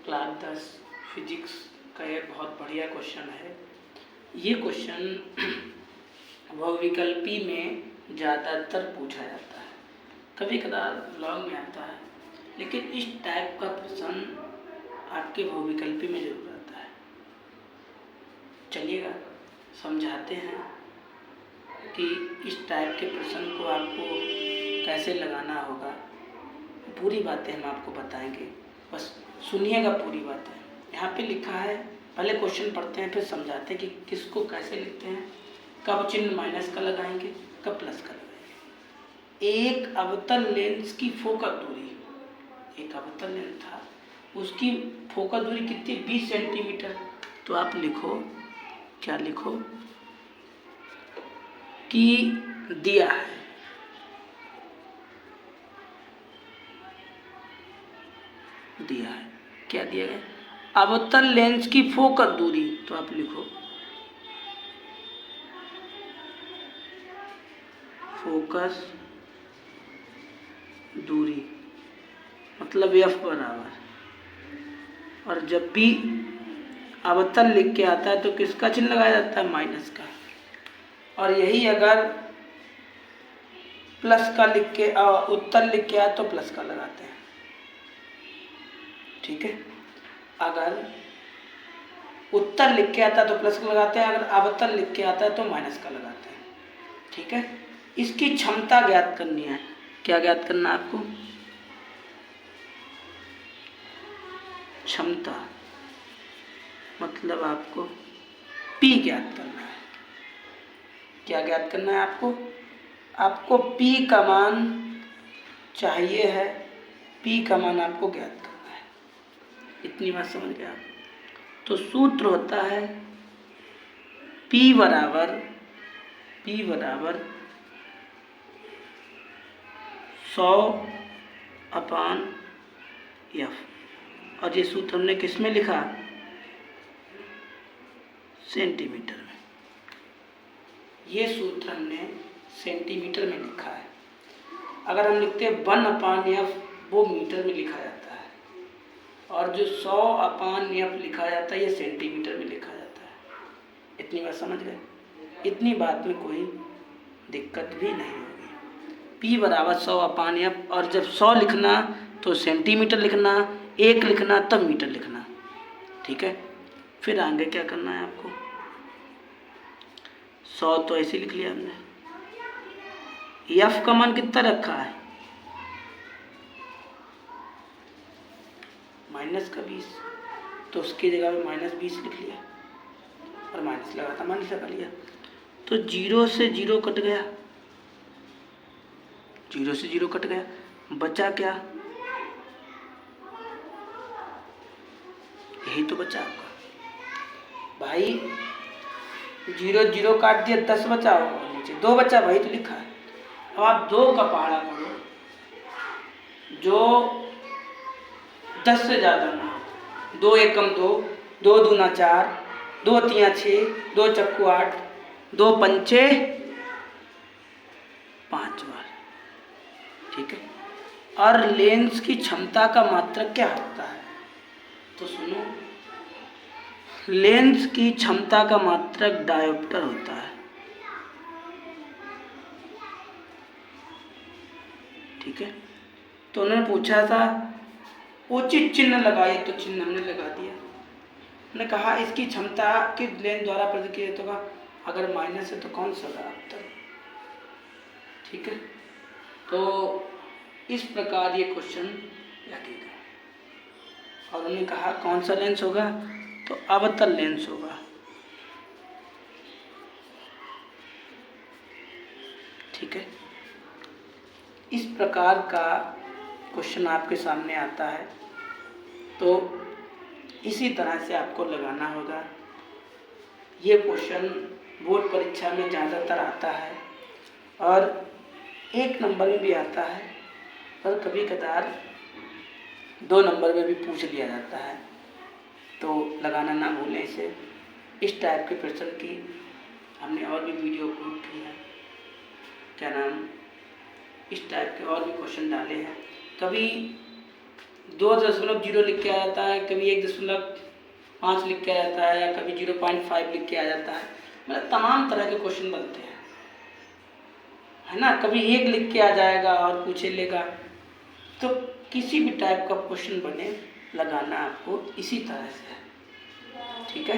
Class 10 physics का एक बहुत बढ़िया क्वेश्चन है। ये क्वेश्चन बहुविकल्पी में ज़्यादातर पूछा जाता है, कभी कदार लॉन्ग में आता है, लेकिन इस टाइप का प्रश्न आपके बहुविकल्पी में जरूर आता है। चलिएगा समझाते हैं कि इस टाइप के प्रश्न को आपको कैसे लगाना होगा। पूरी बातें हम आपको बताएंगे, बस सुनिएगा पूरी बातें। यहाँ पे लिखा है, पहले क्वेश्चन पढ़ते हैं फिर समझाते हैं कि किसको कैसे लिखते हैं, कब चिन्ह माइनस का लगाएंगे, कब प्लस का लगाएंगे। एक अवतल लेंस की फोकल दूरी, एक अवतल लेंस था, उसकी फोकल दूरी कितनी, 20 सेंटीमीटर। तो आप लिखो, क्या लिखो कि दिया है क्या दिया गया, अवतल लेंस की फोकल दूरी। तो आप लिखो फोकस दूरी मतलब F बराबर, और जब भी अवतल लिख के आता है तो किसका चिन्ह लगाया जाता है, माइनस का। और यही अगर प्लस का लिख के उत्तर लिख के आया तो प्लस का लगाते हैं, ठीक है। अगर उत्तर लिख के आता है तो प्लस का लगाते हैं, अगर अवतल लिख के आता है तो माइनस का लगाते हैं, ठीक है। इसकी क्षमता ज्ञात करनी है। क्या ज्ञात करना है आपको, क्षमता मतलब आपको P ज्ञात करना है। क्या ज्ञात करना है आपको P का मान चाहिए है, P का मान आपको ज्ञात करना है। इतनी बात समझ गए आप। तो सूत्र होता है P बराबर 100/F। और ये सूत्र हमने किस में लिखा, सेंटीमीटर में। ये सूत्र हमने सेंटीमीटर में लिखा है। अगर हम लिखते हैं 1/F, वो मीटर में लिखा जाता है, और जो 100/F लिखा जाता है ये सेंटीमीटर में लिखा जाता है। इतनी बात समझ गए। इतनी बात में कोई दिक्कत भी नहीं होगी। P बराबर 100/F, और जब 100 लिखना तो सेंटीमीटर लिखना, 1 लिखना तब मीटर लिखना, ठीक है। फिर आगे क्या करना है आपको, 100 तो ऐसे लिख लिया हमने। F का मान कितना रखा है, -20, तो उसकी जगह पे -20 लिख लिया और माइनस लगा लिया। तो 0 से 0 कट गया, 0 से 0 कट गया, बचा क्या, यही तो बचा आपका भाई। 0 0 काट दिया, 10 बचा, और नीचे 2 बचा, वही तो लिखा है। अब आप 2 का पहाड़ा करो जो 10 से ज़्यादा ना हो। 2 एकम 2, 2 दूना 4, 2 तिया 6, 2 चक्कू 8, 2 पंचे 5 बार, ठीक है। और लेंस की क्षमता का मात्रक क्या होता है, तो सुनो, लेंस की क्षमता का मात्रक डायोप्टर होता है, ठीक है। तो उन्होंने पूछा था उचित चिन्ह लगाइए, तो चिन्ह हमने लगा दिया। उन्होंने कहा इसकी क्षमता किस लेंस द्वारा प्रकट किया जाता होगा, अगर माइनस है तो कौन सा डायोप्टर, ठीक है। तो इस प्रकार ये क्वेश्चन लगेगा। और उन्होंने कहा कौन सा लेंस होगा, तो अवतल लेंस होगा, ठीक है। इस प्रकार का क्वेश्चन आपके सामने आता है, तो इसी तरह से आपको लगाना होगा। ये क्वेश्चन बोर्ड परीक्षा में ज़्यादातर आता है, और 1 नंबर में भी आता है, और कभी कदार 2 नंबर में भी पूछ लिया जाता है। तो लगाना ना भूलें इसे। इस टाइप के प्रश्न की हमने और भी वीडियो अपलोड की है, क्या नाम, इस टाइप के और भी क्वेश्चन डाले हैं। कभी 2.0 लिख के आ जाता है, कभी 1.5 लिख के आ जाता है, या कभी 0.5 लिख के आ जाता है। मतलब तमाम तरह के क्वेश्चन बनते हैं, है ना। कभी 1 लिख के आ जाएगा और पूछे लेगा। तो किसी भी टाइप का क्वेश्चन बने, लगाना आपको इसी तरह से है, ठीक है।